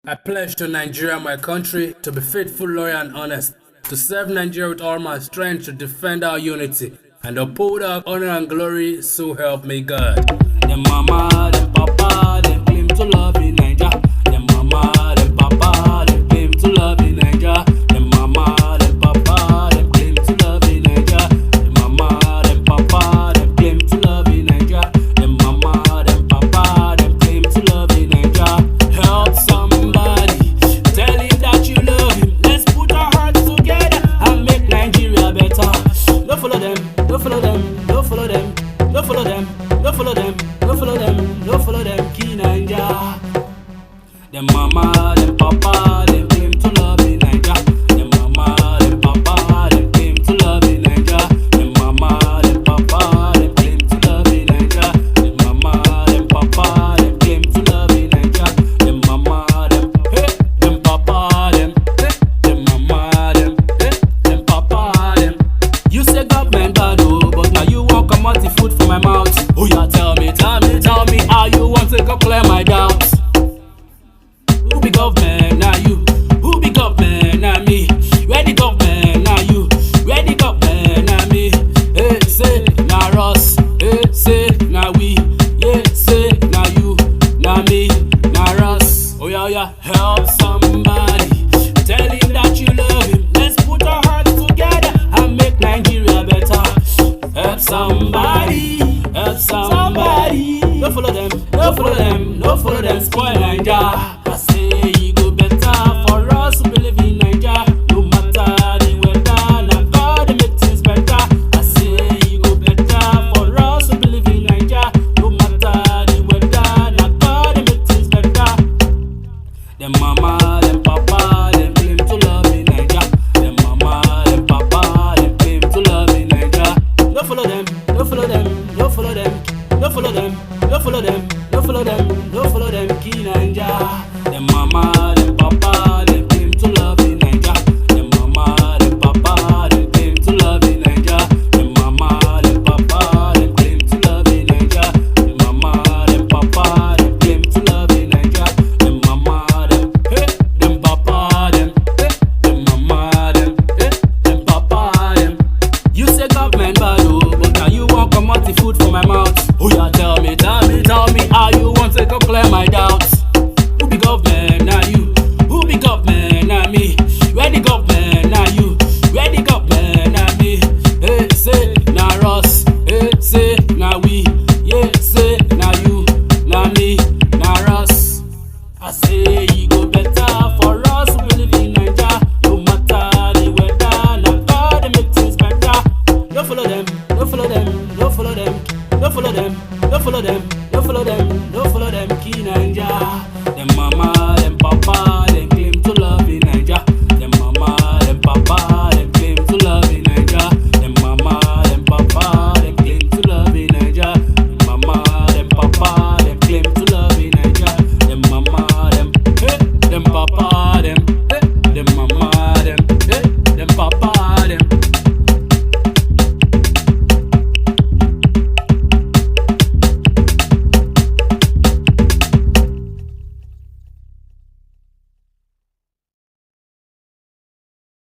I pledge to Nigeria, my country, to be faithful, loyal, and honest, to serve Nigeria with all my strength, to defend our unity, and uphold our honor and glory, so help me God. Them mama, them papa, them claim to love in Naija. Them mama, them papa, them claim to love in Naija. Them mama, them papa, them claim to love in Naija. Them mama, them papa, them claim to love in Naija. Them mama, them papa, them claim to love in Naija. Help somebody, tell him that you love him. Let's put our hearts together and make Nigeria better. Don't follow them, don't follow them, don't follow them, don't follow them, don't follow them, don't follow them, don't follow them, Key Naija. Them mama, them papa, them claim to love in Naija. Them mama, them papa, them claim to love in Naija. Them mama, them papa, them claim to love in Naija. Them mama, them papa, them claim to love in Naija. Them mama, them, hey, them papa, them, hey, them mama, them, hey, them papa, them. You say government bad, oh, but now you won't come out the food from my mouth. Oh yeah, tell me, how you want to go clear my doubts? Who be government? Now you. Who be government? Now me. Where the government? Now you. Where the government? Now me. Hey, say, now us. Hey, say, now we. Yeah, say, now you. Now me. Now us. Oh yeah, yeah. Help somebody. Tell him that you love him. Let's put our hearts together and make Nigeria better. Help somebody. Help somebody. Don't follow them. Don't follow them. Don't follow them. Spoil Naija. I say it go better for us who believe in Naija. No matter the weather, now God make things better. I say it go better for us who believe in Naija. No matter the weather, now God make things better. Them mama, them papa, them claim to love in Naija. Them mama, them papa, them claim to love in Naija. Don't follow them, don't follow them, don't follow them, don't follow them, don't follow them, don't follow them, don't follow them, Key Naija. Them mama, them papa, them claim to love in Naija. Them mama, them papa, them claim to love in Naija. Them mama, them papa, them claim to love in Naija. Them mama, them papa, them claim to love in Naija. Them mama, them, hey, them papa, them, hey, them mama, them, hey, them papa, them. You say government bad, oh, but now you won't come out the food from my mouth. Oh yeah, tell me, how you want to go clear my doubts? Who be government? Now you. Who be government? Now me. Where the government? Now you. Where the government? Now me. Hey, say, now us. Hey, say, now we. Yeah, say, now you. Now me. Now us. I say it go better for us who believe in Naija. No matter the weather, now God make things better. Don't follow them. Don't follow them. Don't follow them. Don't follow them. Don't follow them. Don't follow them. Don't